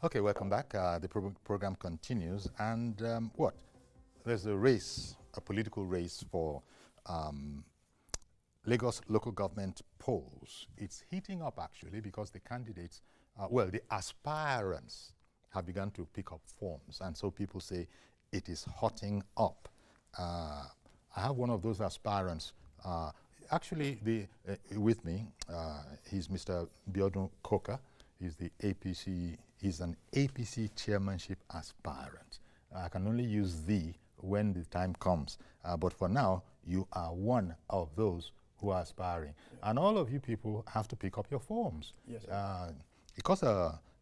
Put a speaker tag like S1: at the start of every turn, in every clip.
S1: Okay, welcome back. The program continues, and there's a race, a political race for Lagos local government polls. It's heating up actually because the candidates, the aspirants have begun to pick up forms, and so people say it is hotting up. I have one of those aspirants actually with me. He's Mr. Biodun Koka. He's the APC. He's an APC chairmanship aspirant. I can only use "the" when the time comes. But for now, you are one of those who are aspiring. Yeah. And all of you people have to pick up your forms. Yes, because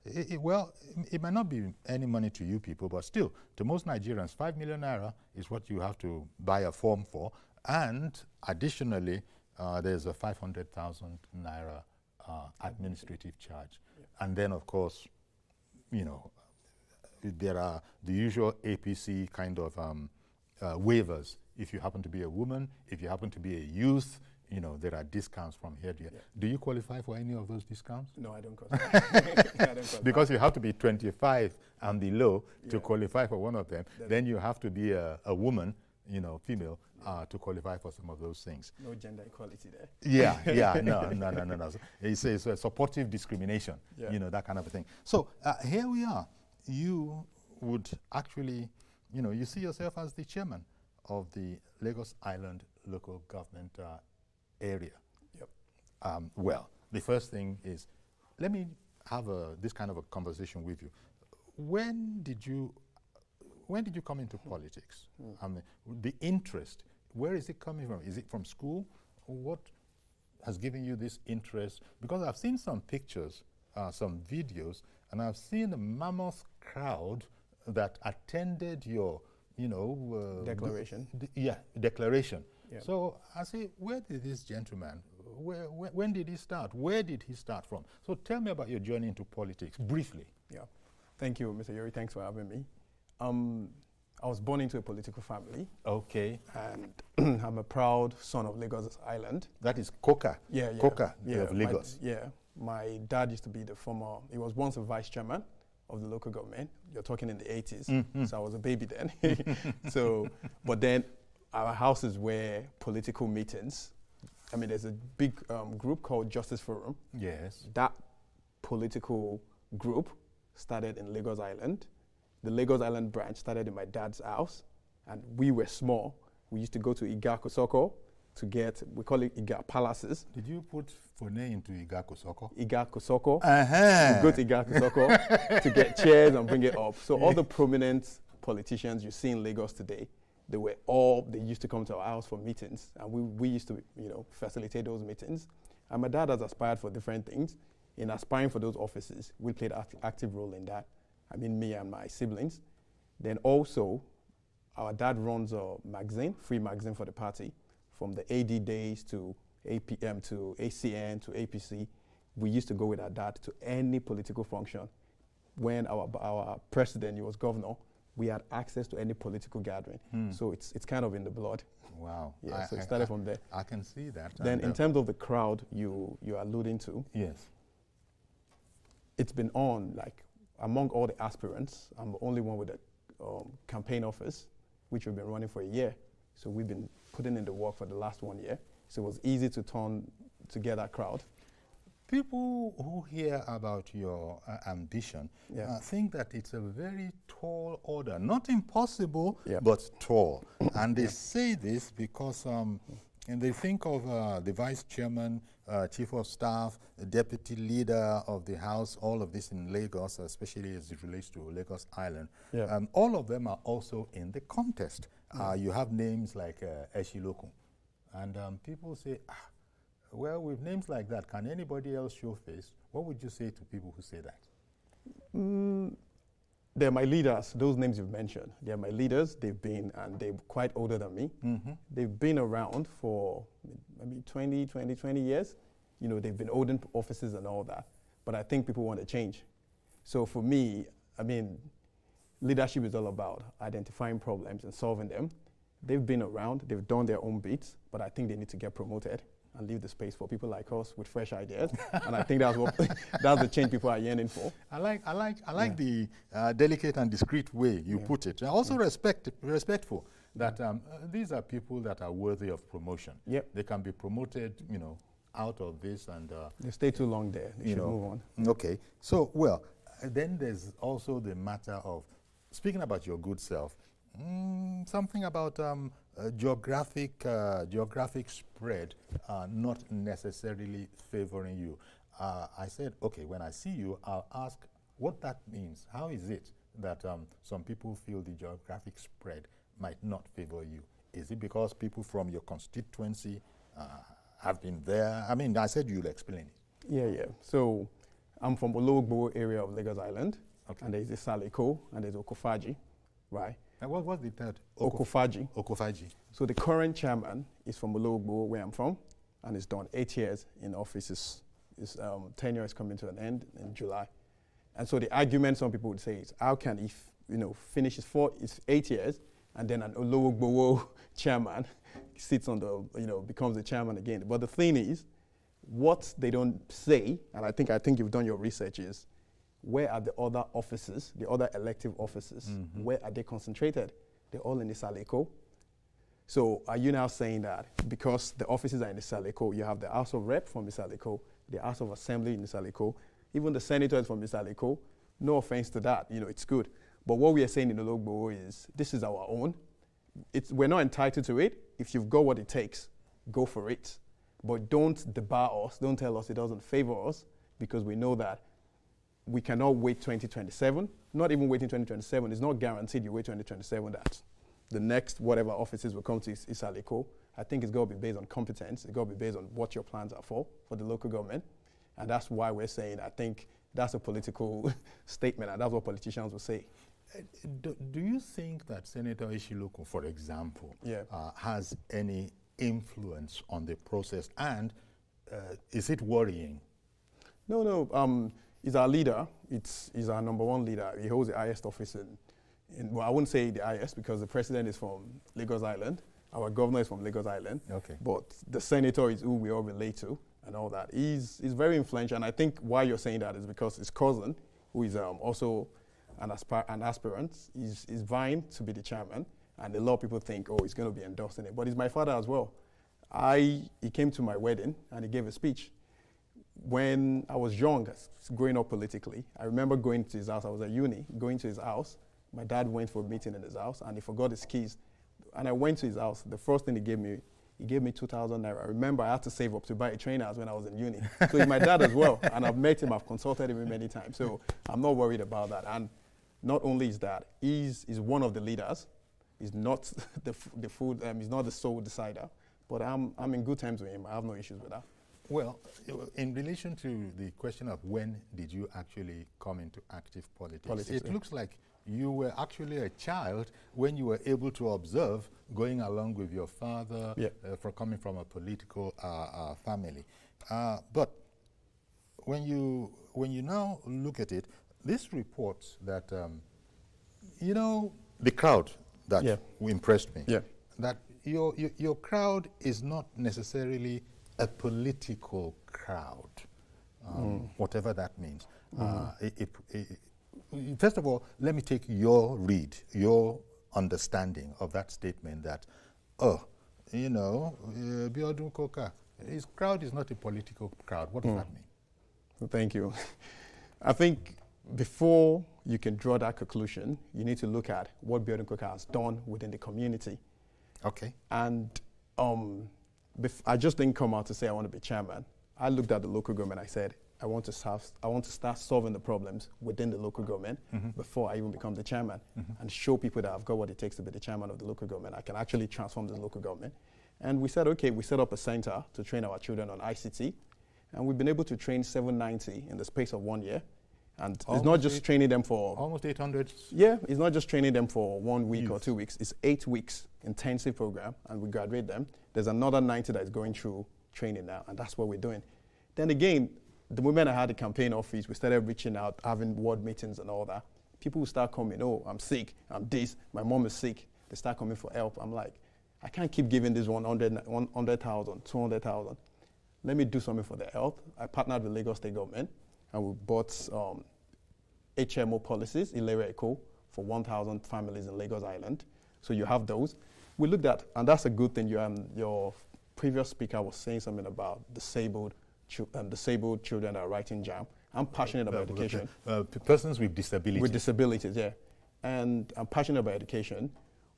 S1: it might not be any money to you people, but still, to most Nigerians, 5 million naira is what you have to buy a form for. And additionally, there's a 500,000 naira administrative charge. Yeah. And then, of course, you know, there are the usual APC kind of waivers. If you happen to be a woman, if you happen to be a youth, you know, there are discounts from here to here. Yeah. Do you qualify for any of those discounts?
S2: No, I don't qualify.
S1: Because you have to be 25 and below to qualify for one of them. Then you have to be a woman, you know, female, to qualify for some of those things.
S2: No gender equality there.
S1: Yeah, no. It's a supportive discrimination, you know, that kind of a thing. So here we are. You would actually, you know, you see yourself as the chairman of the Lagos Island local government area. Yep. Well, the first thing is, let me have this kind of a conversation with you. When did you come into politics? I mean, the interest, where is it coming from? Is it from school? What has given you this interest? Because I've seen some pictures, some videos, and I've seen a mammoth crowd that attended your, you know...
S2: declaration.
S1: Declaration. Yeah. So I say, where did this gentleman, when did he start? Where did he start from? So tell me about your journey into politics, briefly.
S2: Yeah. Thank you, Mr. Yori. Thanks for having me. I was born into a political family.
S1: Okay.
S2: And I'm a proud son of Lagos Island.
S1: That is Koka.
S2: Yeah.
S1: Koka of Lagos.
S2: My dad used to be he was once a vice chairman of the local government. You're talking in the 80s, so I was a baby then. But then our houses were political meetings. I mean, there's a big group called Justice Forum.
S1: Yes.
S2: That political group started in Lagos Island. The Lagos Island branch started in my dad's house, and we were small. We used to go to Iga Kosoko to get, we call it Iga Palaces.
S1: Did you put Fone into Iga Kosoko?
S2: Iga Kosoko. We go to Iga Kosoko to get chairs and bring it up. So all the prominent politicians you see in Lagos today, they used to come to our house for meetings, and we used to, you know, facilitate those meetings. And my dad has aspired for different things. In aspiring for those offices, we played an active role in that. I mean, me and my siblings. Then also, our dad runs a magazine, free magazine for the party, from the AD days to APM to ACN to APC. We used to go with our dad to any political function. When our president, he was governor, we had access to any political gathering. So it's kind of in the blood.
S1: Wow.
S2: Yeah, so it started from there.
S1: I can see that.
S2: Then in terms of the crowd you are alluding to,
S1: yes,
S2: it's been on, like, among all the aspirants, I'm the only one with a campaign office, which we've been running for a year. So we've been putting in the work for the last 1 year. So it was easy to get that crowd.
S1: People who hear about your ambition think that it's a very tall order. Not impossible, but tall. And they say this because and they think of the vice chairman, chief of staff, the deputy leader of the house, all of this in Lagos, especially as it relates to Lagos Island. Yeah. All of them are also in the contest. You have names like Eshilokun. And people say, well, with names like that, can anybody else show face? What would you say to people who say that?
S2: They're my leaders, those names you've mentioned. They're my leaders. They're quite older than me. They've been around for maybe 20 years. You know, they've been holding offices and all that. But I think people want to change. So for me, I mean, leadership is all about identifying problems and solving them. They've been around, they've done their own bits, but I think they need to get promoted. and leave the space for people like us with fresh ideas. And I think that's what that's the change people are yearning for.
S1: I like the delicate and discreet way you put it. Also respectful that these are people that are worthy of promotion.
S2: Yep.
S1: They can be promoted, out of this and
S2: they stay too long there. They should move on.
S1: Okay. So, well, then there's also the matter of speaking about your good self. Something about geographic spread not necessarily favoring you. I said, okay, when I see you, I'll ask what that means. How is it that some people feel the geographic spread might not favor you? Is it because people from your constituency have been there? I mean, I said you'll explain it.
S2: Yeah. So I'm from the Ologbo area of Lagos Island. Okay. And there's the Saleko and there's Okofaji, right?
S1: And what's the third?
S2: Okofaji.
S1: Okofaji.
S2: So the current chairman is from Ologbo, where I'm from, and he's done 8 years in office. His tenure is coming to an end in July. And so the argument some people would say is, how can he finish his 8 years, and then an Ologbo chairman sits on becomes the chairman again? But the thing is, what they don't say, and I think you've done your research, is where are the other offices, the other elective offices? Where are they concentrated? They're all in the Saleko. So are you now saying that because the offices are in the Saleko, you have the House of Rep from the Saleko, the House of Assembly in the Saleko, even the senators from the Saleko? No offense to that, it's good. But what we are saying in Ologbo is this is our own. We're not entitled to it. If you've got what it takes, go for it. But don't debar us, don't tell us it doesn't favor us, because we know that we cannot wait 2027, not even waiting 2027. It's not guaranteed you wait 2027 that the next whatever offices will come to Isaleko. I think it's got to be based on competence. It's got to be based on what your plans are for the local government. And that's why we're saying, I think that's a political statement, and that's what politicians will say.
S1: Do you think that Senator Ishiluku, for example, has any influence on the process? And is it worrying?
S2: No. He's our leader. He's our number one leader. He holds the highest office well, I wouldn't say the highest because the president is from Lagos Island. Our governor is from Lagos Island. Okay. But the senator is who we all relate to and all that. He's very influential. And I think why you're saying that is because his cousin, who is also an aspirant, is vying to be the chairman. And a lot of people think, he's going to be endorsing it. But he's my father as well. He came to my wedding and he gave a speech. When I was young, growing up politically, I remember going to his house. I was at uni, going to his house. My dad went for a meeting in his house, and he forgot his keys. And I went to his house. The first thing he gave me 2,000 naira. I remember I had to save up to buy a trainers when I was in uni. So he's my dad as well, and I've met him. I've consulted him many times. So I'm not worried about that. And not only is that, he's one of the leaders. He's not he's not the sole decider. But I'm in good terms with him. I have no issues with that.
S1: Well, in relation to the question of when did you actually come into active politics, it looks like you were actually a child when you were able to observe going along with your father for coming from a political family. But when you now look at it, this reports that, the crowd that impressed me, that your crowd is not necessarily a political crowd, whatever that means. First of all, let me take your understanding of that statement that, Biodun Koka, his crowd is not a political crowd. What does that mean?
S2: Well, thank you. I think before you can draw that conclusion, you need to look at what Biodun Koka has done within the community.
S1: Okay.
S2: And I just didn't come out to say I want to be chairman. I looked at the local government. I said, I want to start solving the problems within the local government before I even become the chairman and show people that I've got what it takes to be the chairman of the local government. I can actually transform the local government. And we said, okay, we set up a center to train our children on ICT. And we've been able to train 790 in the space of 1 year. And it's not just training them for...
S1: Almost 800.
S2: Yeah, it's not just training them for 1 week or 2 weeks. It's 8 weeks intensive program, and we graduate them. There's another 90 that is going through training now, and that's what we're doing. Then again, the moment I had the campaign office, we started reaching out, having ward meetings and all that. People will start coming, I'm sick, I'm this, my mom is sick. They start coming for help. I'm like, I can't keep giving this 100,000, 200,000. let me do something for the health. I partnered with Lagos State government, and we bought HMO policies in Ilera Eco for 1,000 families in Lagos Island. So you have those. We looked at, and that's a good thing. Your previous speaker was saying something about disabled children that are writing JAM. I'm passionate about education.
S1: Persons with disabilities.
S2: With disabilities, yeah. And I'm passionate about education.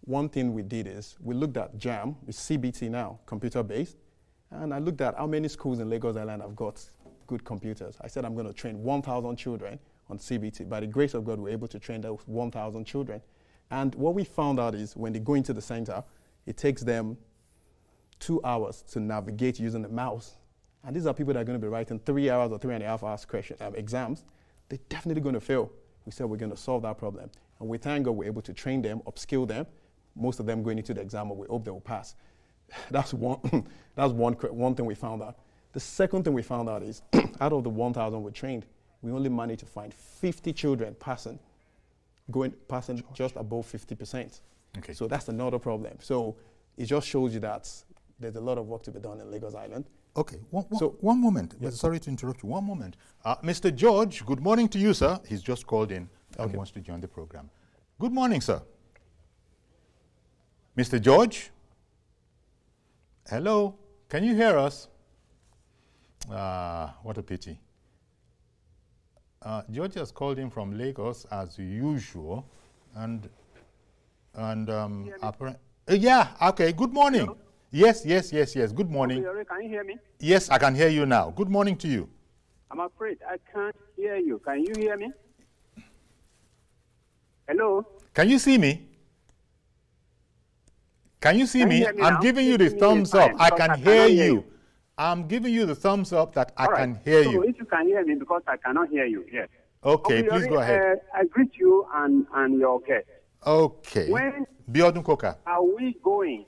S2: One thing we did is we looked at JAM, it's CBT now, computer-based, and I looked at how many schools in Lagos Island have got good computers. I said I'm going to train 1,000 children on CBT. By the grace of God, we're able to train those 1,000 children. And what we found out is when they go into the center, it takes them 2 hours to navigate using the mouse. And these are people that are going to be writing 3 hours or 3.5 hours exams. They're definitely going to fail. We said we're going to solve that problem. And we thank God we're able to train them, upskill them. Most of them going into the exam, but we hope they will pass. That's one thing we found out. The second thing we found out is out of the 1,000 we trained, we only managed to find 50 children passing just above 50%.
S1: Okay.
S2: So that's another problem. So it just shows you that there's a lot of work to be done in Lagos Island.
S1: Okay, one moment. Yes. Sorry to interrupt you. One moment. Mr. George, good morning to you, sir. He's just called in and wants to join the program. Good morning, sir. Mr. George? Hello? Can you hear us? What a pity. George has called in from Lagos as usual, and yeah, okay, good morning. Hello? Yes. Good morning.
S3: Can you hear me?
S1: Yes, I can hear you now. Good morning to you.
S3: I'm afraid I can't hear you. Can you hear me? Hello?
S1: Can you see me? Can you see me? I'm giving you the thumbs up. I can hear you. I'm giving you the thumbs up that I can hear you.
S3: So if you can hear me, because I cannot hear you, yes.
S1: Okay, please go ahead.
S3: I greet you and your guest.
S1: Okay.
S3: When
S1: Biodun Koka.
S3: are we going?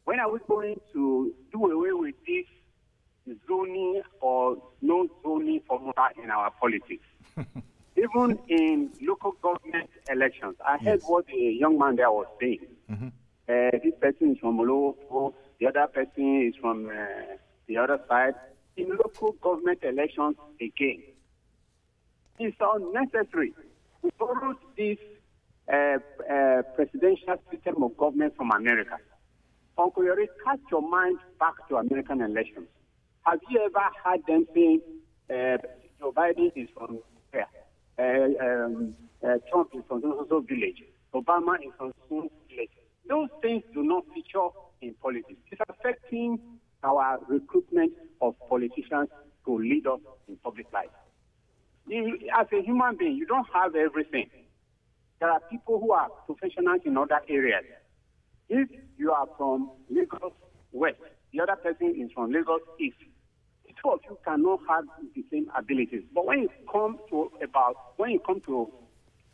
S3: When are we going to do away with this zoning or no zoning formula in our politics? Even in local government elections, I heard what the young man there was saying. Mm-hmm. This person is from Olowo, the other person is from the other side. In local government elections, again, it's unnecessary. We borrowed this presidential system of government from America. Uncle Yori, cast your mind back to American elections. Have you ever heard them saying Joe Biden is from where? Trump is from so village. Obama is from so village. Those things do not feature in politics. It's affecting our recruitment of politicians to lead us in public life. As a human being, you don't have everything. There are people who are professionals in other areas. If you are from Lagos West, the other person is from Lagos East, the two of you cannot have the same abilities. But when it comes to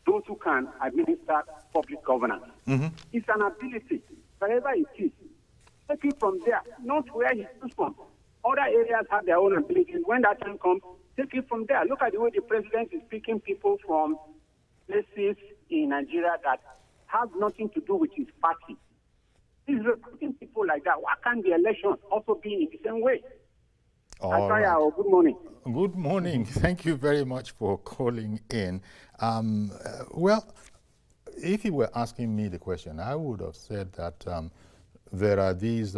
S3: those who can administer public governance, it's an ability. Wherever it is, take it from there, not where he comes from. Other areas have their own abilities. When that time comes, take it from there. Look at the way the president is picking people from places in Nigeria that have nothing to do with his party. He's recruiting people like that. Why can't the election also be in the same way?
S1: All right.
S3: Good morning.
S1: Good morning. Thank you very much for calling in. Well, if you were asking me the question, I would have said that there are these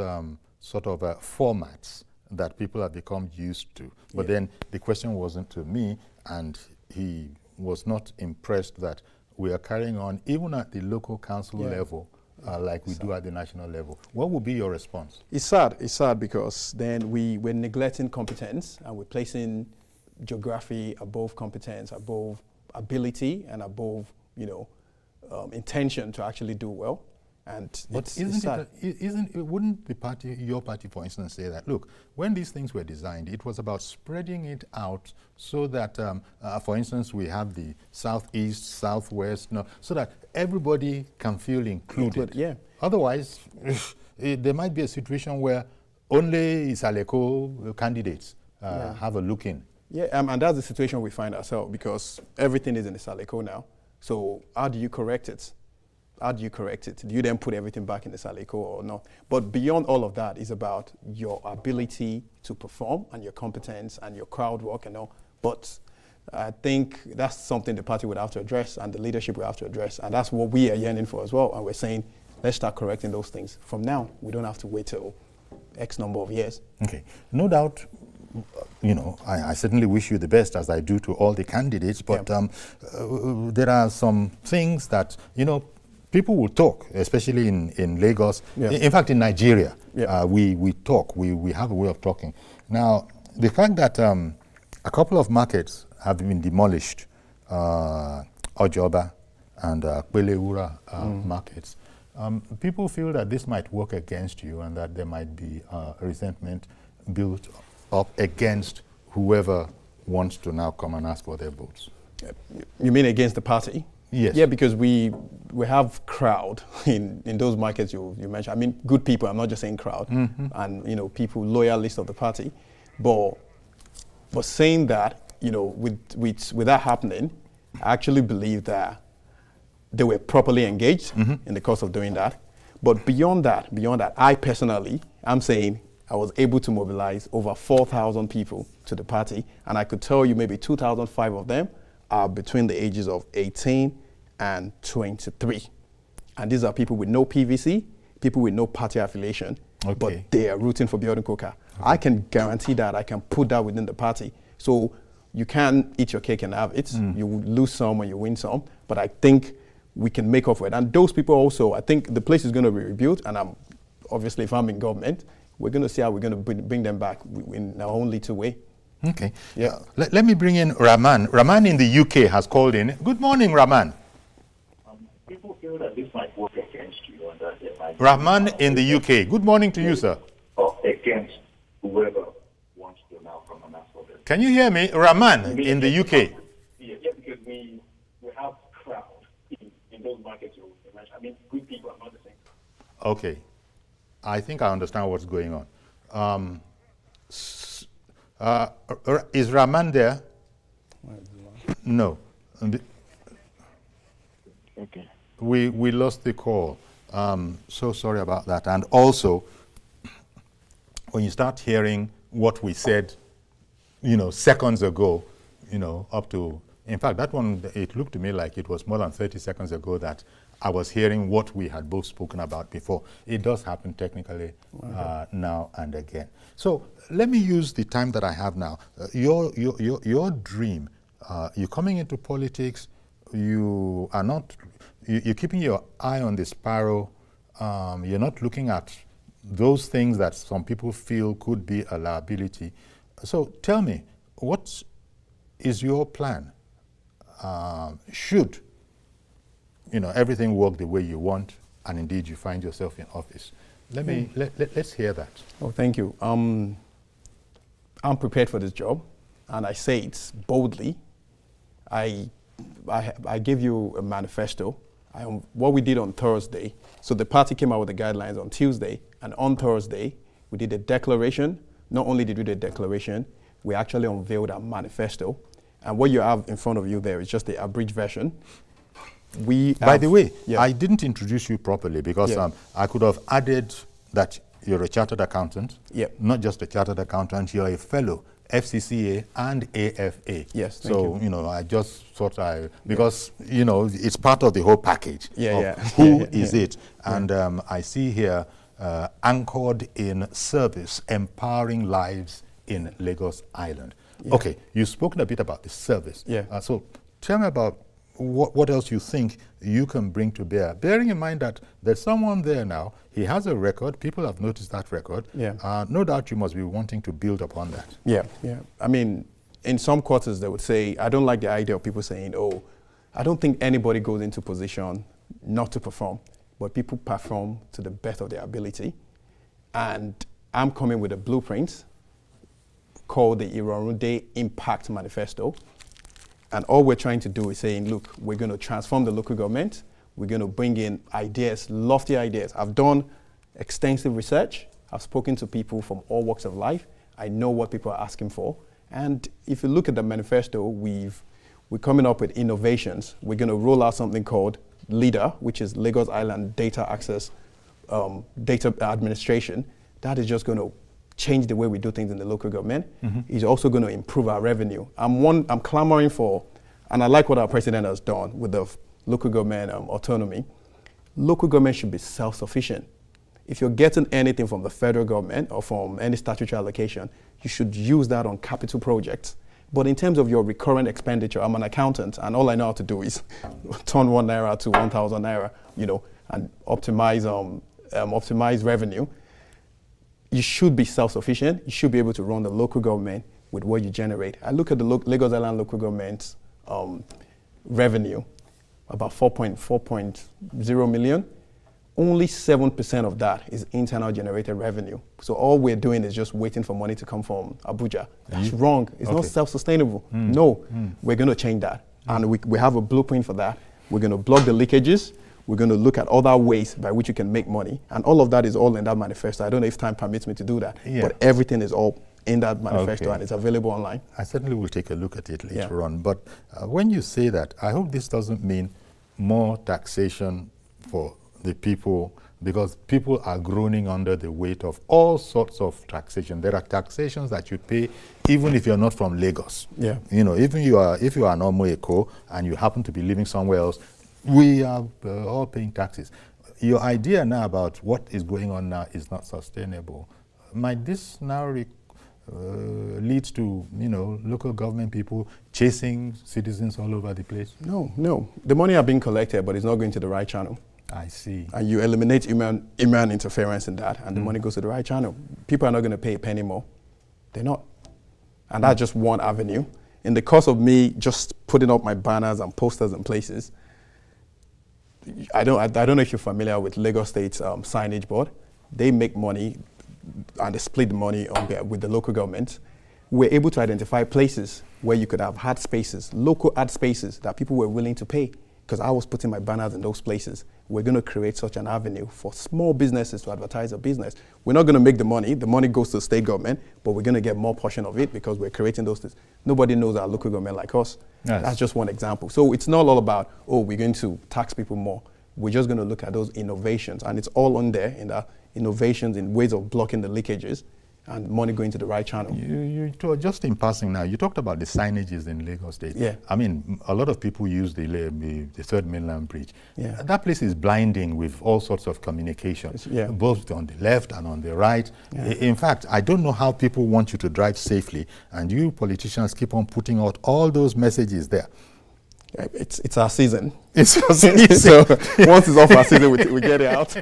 S1: sort of formats that people have become used to. But then the question wasn't to me, and he was not impressed that we are carrying on even at the local council level like we do at the national level. What would be your response? It's
S2: sad because then we're neglecting competence and we're placing geography above competence, above ability, and above, intention to actually do well. And
S1: but wouldn't your party, for instance, say that, look, when these things were designed, it was about spreading it out so that, for instance, we have the southeast, southwest, so that everybody can feel included. Otherwise, there might be a situation where only Isaleko candidates have a look in.
S2: And that's the situation we find ourselves, because everything is in Isaleko now. So how do you correct it? how do you correct it? Do you then put everything back in the Saleko or not? But beyond all of that is about your ability to perform and your competence and your crowd work and all. But I think that's something the party would have to address and the leadership would have to address. And that's what we are yearning for as well. And we're saying, let's start correcting those things from now. We don't have to wait till X number of years.
S1: Okay. No doubt, you know, I certainly wish you the best, as I do to all the candidates, but there are some things that, you know, people will talk, especially in Lagos. In fact, in Nigeria, we talk. We have a way of talking. Now, the fact that a couple of markets have been demolished, Ojoba and Kwelewura markets, people feel that this might work against you and that there might be resentment built up against whoever wants to now come and ask for their votes.
S2: You mean against the party?
S1: Yes.
S2: Yeah, because we have crowd in those markets you mentioned. I mean, good people. I'm not just saying crowd, and you know, people loyalists of the party. But saying that, you know, with that happening, I actually believe that they were properly engaged in the course of doing that. But beyond that, I personally, I'm saying I was able to mobilize over 4,000 people to the party, and I could tell you maybe 2,005 of them are between the ages of 18 and 23. And these are people with no PVC, people with no party affiliation, but they are rooting for Biodun Koka. I can guarantee that. I can put that within the party. So you can eat your cake and have it. You lose some and you win some, but I think we can make up for it. And those people also, I think the place is going to be rebuilt, and obviously if I'm in government, we're going to see how we're going to bring them back in our own little way.
S1: Okay. Yeah. Let me bring in Rahman. Rahman in the UK has called in. Good morning, Rahman.
S4: People feel that this might work against you, and that they might...
S1: Rahman in the UK. Good morning to you, sir.
S4: Or against whoever wants to now come and ask for this.
S1: Can you hear me? Rahman in the UK.
S4: Yeah, because we have crowd in those markets you mentioned. I mean, good people are not the same.
S1: Okay. I think I understand what's going on. Is Rahman there? No.
S4: Okay.
S1: We lost the call. So sorry about that. And also, when you start hearing what we said, you know, seconds ago, you know, up to, in fact, that one, it looked to me like it was more than 30 seconds ago that I was hearing what we had both spoken about before. It does happen technically now and again. So let me use the time that I have now. Your dream, you're coming into politics, you are not, you're keeping your eye on the sparrow, you're not looking at those things that some people feel could be a liability. So tell me, what is your plan? Should you know, everything work the way you want, and indeed you find yourself in office. Let's hear that.
S2: Oh, thank you. I'm prepared for this job, and I say it boldly. I gave you a manifesto. What we did on Thursday, so the party came out with the guidelines on Tuesday, and on Thursday, we did a declaration. Not only did we do a declaration, we actually unveiled our manifesto. And what you have in front of you there is just the abridged version.
S1: By the way, I didn't introduce you properly because I could have added that you're a chartered accountant, not just a chartered accountant, you're a fellow FCCA and AFA.
S2: Yes,
S1: so, you know, I just thought because, you know, it's part of the whole package. Who is it? And I see here, anchored in service, empowering lives in Lagos Island. Okay, you've spoken a bit about the service. So tell me about what else you think you can bring to bear, bearing in mind that there's someone there now, he has a record, people have noticed that record. No doubt you must be wanting to build upon that.
S2: I mean, in some quarters they would say, I don't like the idea of people saying, oh, I don't think anybody goes into position not to perform, but people perform to the best of their ability. And I'm coming with a blueprint called the Irorunde Impact Manifesto. And all we're trying to do is saying, look, we're going to transform the local government. We're going to bring in ideas, lofty ideas. I've done extensive research. I've spoken to people from all walks of life. I know what people are asking for. And if you look at the manifesto, we're coming up with innovations. We're going to roll out something called LIDA, which is Lagos Island Data Access, Data Administration, that is just going to change the way we do things in the local government. It's also going to improve our revenue. I'm clamoring for, and I like what our president has done with the local government autonomy. Local government should be self-sufficient. If you're getting anything from the federal government or from any statutory allocation, you should use that on capital projects. But in terms of your recurrent expenditure, I'm an accountant, and all I know how to do is turn 1 naira to 1,000 naira, you know, and optimize revenue. You should be self-sufficient. You should be able to run the local government with what you generate. I look at the Lagos Island local government's revenue, about 4.0 million. Only 7% of that is internal generated revenue. So all we're doing is just waiting for money to come from Abuja. That's wrong. It's not self-sustainable. No, we're going to change that. And we have a blueprint for that. We're going to block the leakages. We're going to look at other ways by which you can make money. And all of that is all in that manifesto. I don't know if time permits me to do that, but everything is all in that manifesto and it's available online.
S1: I certainly will take a look at it later on. But when you say that, I hope this doesn't mean more taxation for the people, because people are groaning under the weight of all sorts of taxation. There are taxations that you pay even if you're not from Lagos. You know, if you are an Omoeko and you happen to be living somewhere else, we are all paying taxes. Your idea now about what is going on now is not sustainable. Might this now lead to, you know, local government people chasing citizens all over the place?
S2: No. The money are being collected, but it's not going to the right channel.
S1: I see.
S2: And you eliminate human interference in that, and the money goes to the right channel. People are not going to pay a penny more. They're not. And that's just one avenue. In the course of me just putting up my banners and posters in places, I don't know if you're familiar with Lagos State's signage board. They make money, and they split the money with the local government. We're able to identify places where you could have ad spaces, local ad spaces that people were willing to pay, because I was putting my banners in those places. We're going to create such an avenue for small businesses to advertise their business. We're not going to make the money. The money goes to the state government, but we're going to get more portion of it because we're creating those things. Nobody knows our local government like us. Yes. That's just one example. So it's not all about, oh, we're going to tax people more. We're just going to look at those innovations, and it's all on there in the innovations in ways of blocking the leakages and money going to the right channel.
S1: Just in passing now, you talked about the signages in Lagos State.
S2: Yeah.
S1: I mean, a lot of people use the Third Mainland Bridge. Yeah. That place is blinding with all sorts of communications, both on the left and on the right. Yeah. In fact, I don't know how people want you to drive safely, and you politicians keep on putting out all those messages there.
S2: It's our season.
S1: It's your season.
S2: So once it's off our season, we get it out.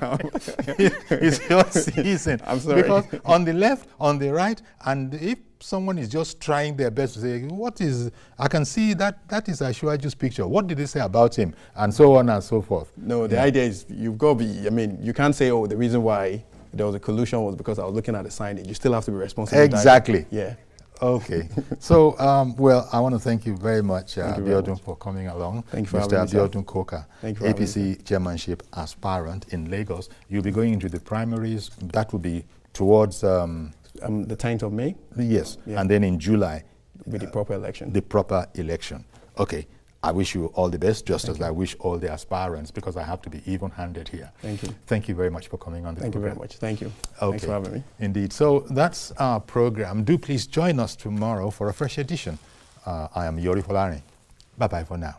S1: It's your season.
S2: I'm sorry.
S1: Because on the left, on the right, and if someone is just trying their best to say, what is, I can see that is Asiwaju's picture. What did they say about him? And so on and so forth.
S2: No, the idea is you've got to be, I mean, you can't say, oh, the reason why there was a collusion was because I was looking at the signage. You still have to be responsible.
S1: Exactly.
S2: Yeah.
S1: Okay. So, well, I want to thank you very much, Abiodun, for coming along.
S2: Thank you for
S1: Mr.
S2: having me.
S1: Abiodun Koka, APC chairmanship aspirant in Lagos. You'll be going into the primaries. That will be towards... the
S2: 10th of May?
S1: Yes. Yeah. And then in July...
S2: With the proper election.
S1: The proper election. Okay. I wish you all the best, just as I wish all the aspirants, because I have to be even-handed here.
S2: Thank you.
S1: Thank you very much for coming on the program.
S2: Thank you very much. Thank you.
S1: Okay.
S2: Thanks for having me.
S1: Indeed. So that's our program. Do please join us tomorrow for a fresh edition. I am Yori Folari. Bye-bye for now.